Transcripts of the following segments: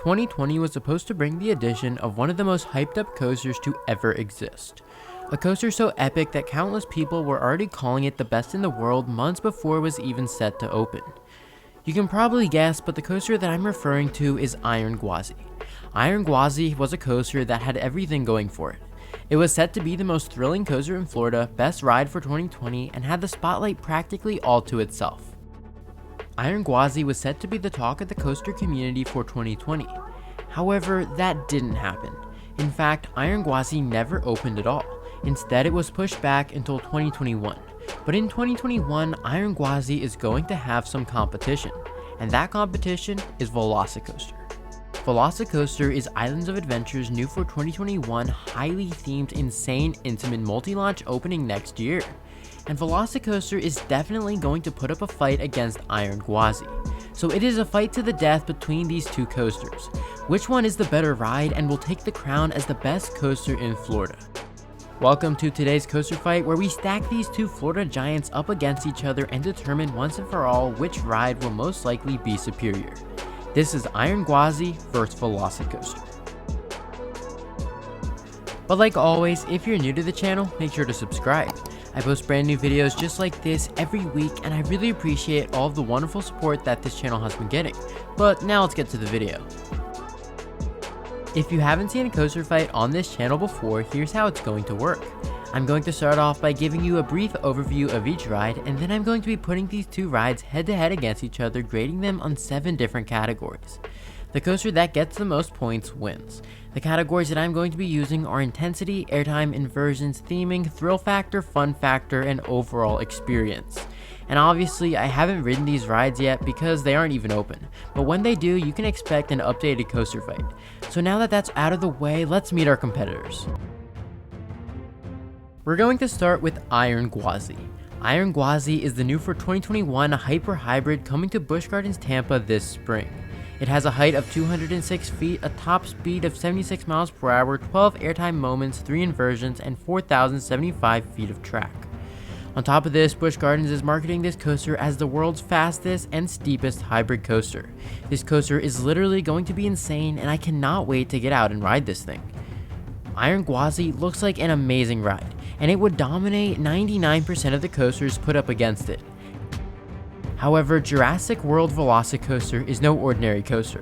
2020 was supposed to bring the addition of one of the most hyped up coasters to ever exist. A coaster so epic that countless people were already calling it the best in the world months before it was even set to open. You can probably guess, but the coaster that I'm referring to is Iron Gwazi. Iron Gwazi was a coaster that had everything going for it. It was set to be the most thrilling coaster in Florida, best ride for 2020, and had the spotlight practically all to itself. Iron Gwazi was set to be the talk of the coaster community for 2020. However, that didn't happen. In fact, Iron Gwazi never opened at all. Instead, it was pushed back until 2021. But in 2021, Iron Gwazi is going to have some competition, and that competition is VelociCoaster. VelociCoaster is Islands of Adventure's new for 2021 highly themed, insane, intimate multi-launch opening next year. And VelociCoaster is definitely going to put up a fight against Iron Gwazi. So it is a fight to the death between these two coasters. Which one is the better ride and will take the crown as the best coaster in Florida? Welcome to today's coaster fight, where we stack these two Florida giants up against each other and determine once and for all which ride will most likely be superior. This is Iron Gwazi vs VelociCoaster. But like always, if you're new to the channel, make sure to subscribe. I post brand new videos just like this every week, and I really appreciate all of the wonderful support that this channel has been getting. But now let's get to the video. If you haven't seen a coaster fight on this channel before, here's how it's going to work. I'm going to start off by giving you a brief overview of each ride, and then I'm going to be putting these two rides head to head against each other, grading them on 7 different categories. The coaster that gets the most points wins. The categories that I'm going to be using are intensity, airtime, inversions, theming, thrill factor, fun factor, and overall experience. And obviously, I haven't ridden these rides yet because they aren't even open, but when they do, you can expect an updated coaster fight. So now that that's out of the way, let's meet our competitors. We're going to start with Iron Gwazi. Iron Gwazi is the new for 2021 hyper hybrid coming to Busch Gardens Tampa this spring. It has a height of 206 feet, a top speed of 76 miles per hour, 12 airtime moments, 3 inversions, and 4,075 feet of track. On top of this, Busch Gardens is marketing this coaster as the world's fastest and steepest hybrid coaster. This coaster is literally going to be insane, and I cannot wait to get out and ride this thing. Iron Gwazi looks like an amazing ride, and it would dominate 99% of the coasters put up against it. However, Jurassic World VelociCoaster is no ordinary coaster.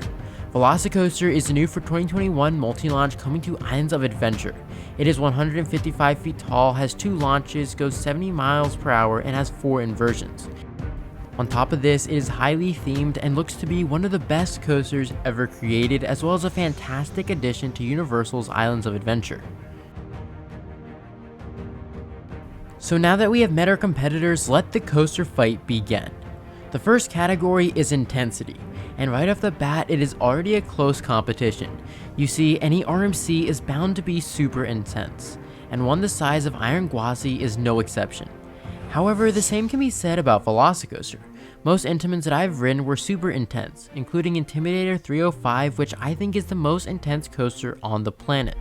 VelociCoaster is the new for 2021 multi-launch coming to Islands of Adventure. It is 155 feet tall, has 2 launches, goes 70 miles per hour, and has 4 inversions. On top of this, it is highly themed and looks to be one of the best coasters ever created, as well as a fantastic addition to Universal's Islands of Adventure. So now that we have met our competitors, let the coaster fight begin. The first category is intensity, and right off the bat it is already a close competition. You see, any RMC is bound to be super intense, and one the size of Iron Gwazi is no exception. However, the same can be said about VelociCoaster. Most Intamins that I've ridden were super intense, including Intimidator 305, which I think is the most intense coaster on the planet.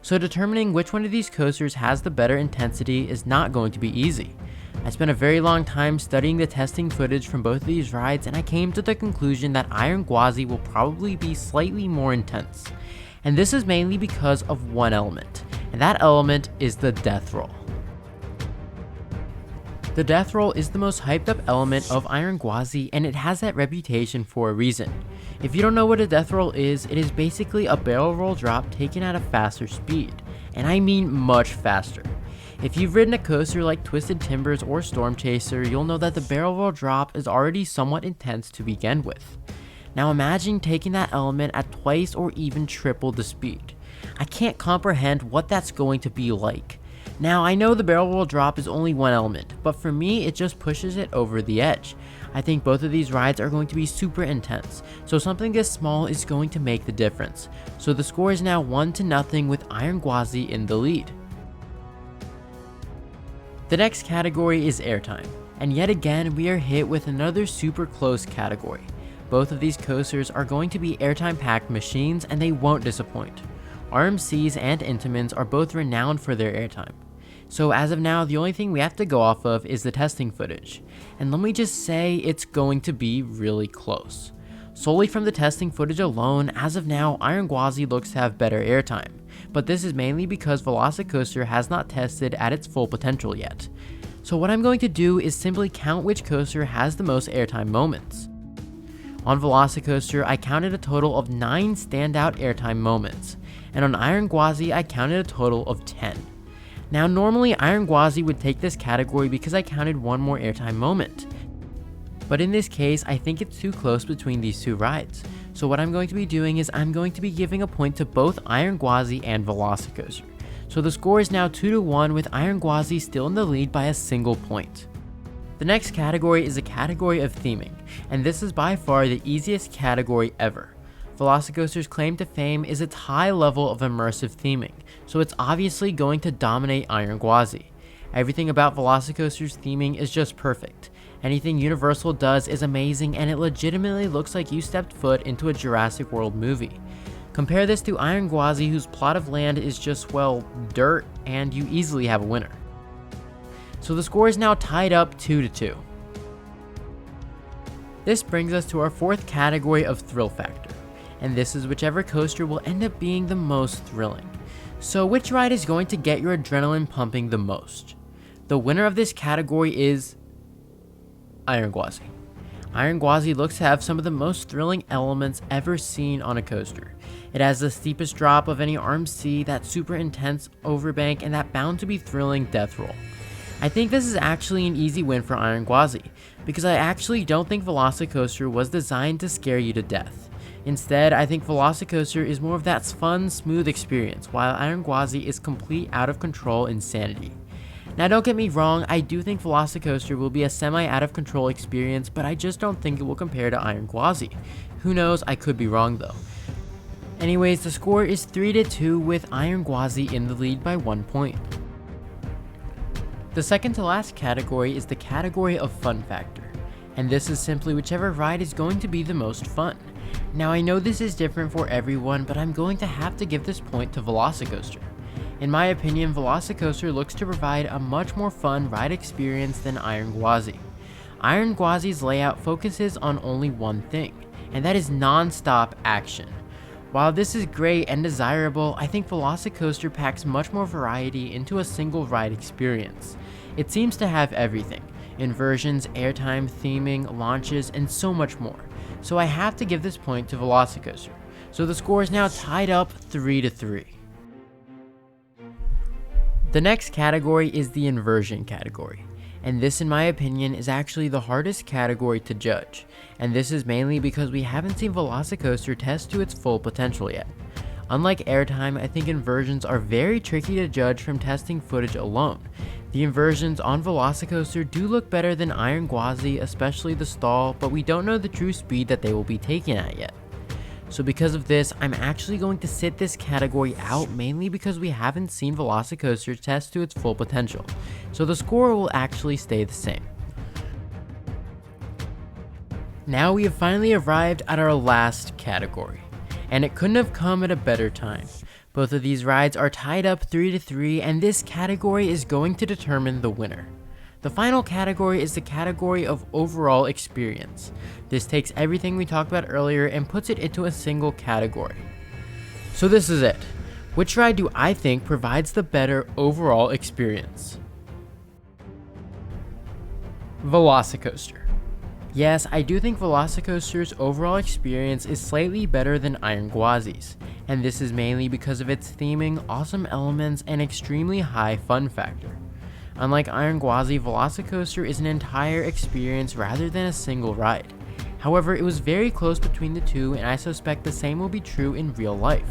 So determining which one of these coasters has the better intensity is not going to be easy. I spent a very long time studying the testing footage from both of these rides, and I came to the conclusion that Iron Gwazi will probably be slightly more intense. And this is mainly because of one element, and that element is the death roll. The death roll is the most hyped up element of Iron Gwazi, and it has that reputation for a reason. If you don't know what a death roll is, it is basically a barrel roll drop taken at a faster speed, and I mean much faster. If you've ridden a coaster like Twisted Timbers or Storm Chaser, you'll know that the barrel roll drop is already somewhat intense to begin with. Now imagine taking that element at twice or even triple the speed. I can't comprehend what that's going to be like. Now I know the barrel roll drop is only one element, but for me it just pushes it over the edge. I think both of these rides are going to be super intense, so something this small is going to make the difference. So the score is now 1-0 with Iron Gwazi in the lead. The next category is airtime, and yet again we are hit with another super close category. Both of these coasters are going to be airtime packed machines, and they won't disappoint. RMCs and Intamins are both renowned for their airtime. So as of now, the only thing we have to go off of is the testing footage. And let me just say, it's going to be really close. Solely from the testing footage alone, as of now, Iron Gwazi looks to have better airtime, but this is mainly because VelociCoaster has not tested at its full potential yet. So what I'm going to do is simply count which coaster has the most airtime moments. On VelociCoaster, I counted a total of 9 standout airtime moments, and on Iron Gwazi, I counted a total of 10. Now normally Iron Gwazi would take this category because I counted one more airtime moment, but in this case I think it's too close between these two rides. So what I'm going to be doing is I'm going to be giving a point to both Iron Gwazi and VelociCoaster. So the score is now 2-1 with Iron Gwazi still in the lead by a single point. The next category is a category of theming, and this is by far the easiest category ever. VelociCoaster's claim to fame is its high level of immersive theming, so it's obviously going to dominate Iron Gwazi. Everything about VelociCoaster's theming is just perfect. Anything Universal does is amazing, and it legitimately looks like you stepped foot into a Jurassic World movie. Compare this to Iron Gwazi, whose plot of land is just, well, dirt, and you easily have a winner. So the score is now tied up 2-2. This brings us to our fourth category of thrill factor, and this is whichever coaster will end up being the most thrilling. So which ride is going to get your adrenaline pumping the most? The winner of this category is Iron Gwazi. Iron Gwazi looks to have some of the most thrilling elements ever seen on a coaster. It has the steepest drop of any RMC, that super intense overbank, and that bound to be thrilling death roll. I think this is actually an easy win for Iron Gwazi, because I actually don't think VelociCoaster was designed to scare you to death. Instead, I think VelociCoaster is more of that fun, smooth experience, while Iron Gwazi is complete out of control insanity. Now don't get me wrong, I do think VelociCoaster will be a semi out of control experience, but I just don't think it will compare to Iron Gwazi. Who knows, I could be wrong though. Anyways, the score is 3-2 with Iron Gwazi in the lead by 1 point. The second to last category is the category of fun factor, and this is simply whichever ride is going to be the most fun. Now I know this is different for everyone, but I'm going to have to give this point to VelociCoaster. In my opinion, VelociCoaster looks to provide a much more fun ride experience than Iron Gwazi. Iron Gwazi's layout focuses on only one thing, and that is non-stop action. While this is great and desirable, I think VelociCoaster packs much more variety into a single ride experience. It seems to have everything: inversions, airtime, theming, launches, and so much more. So I have to give this point to VelociCoaster. So the score is now tied up 3-3. The next category is the inversion category, and this in my opinion is actually the hardest category to judge, and this is mainly because we haven't seen VelociCoaster test to its full potential yet. Unlike airtime, I think inversions are very tricky to judge from testing footage alone. The inversions on VelociCoaster do look better than Iron Gwazi, especially the stall, but we don't know the true speed that they will be taken at yet. So because of this, I'm actually going to sit this category out, mainly because we haven't seen VelociCoaster test to its full potential. So the score will actually stay the same. Now we have finally arrived at our last category, and it couldn't have come at a better time. Both of these rides are tied up 3-3, and this category is going to determine the winner. The final category is the category of overall experience. This takes everything we talked about earlier and puts it into a single category. So this is it. Which ride do I think provides the better overall experience? VelociCoaster. Yes, I do think VelociCoaster's overall experience is slightly better than Iron Gwazi's, and this is mainly because of its theming, awesome elements, and extremely high fun factor. Unlike Iron Gwazi, VelociCoaster is an entire experience rather than a single ride. However, it was very close between the two, and I suspect the same will be true in real life.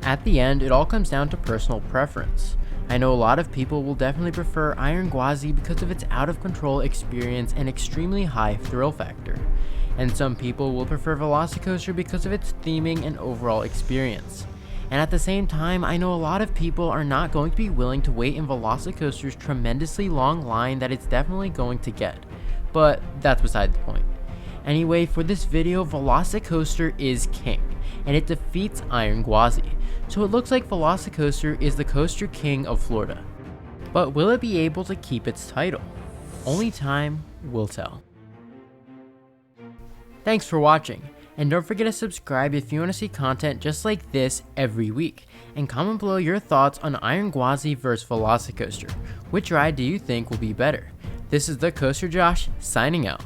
At the end, it all comes down to personal preference. I know a lot of people will definitely prefer Iron Gwazi because of its out-of-control experience and extremely high thrill factor, and some people will prefer VelociCoaster because of its theming and overall experience. And at the same time, I know a lot of people are not going to be willing to wait in VelociCoaster's tremendously long line that it's definitely going to get, but that's beside the point. Anyway, for this video, VelociCoaster is king, and it defeats Iron Gwazi, so it looks like VelociCoaster is the coaster king of Florida. But will it be able to keep its title? Only time will tell. Thanks for watching, and don't forget to subscribe if you want to see content just like this every week, and comment below your thoughts on Iron Gwazi vs VelociCoaster. Which ride do you think will be better? This is the Coaster Josh, signing out.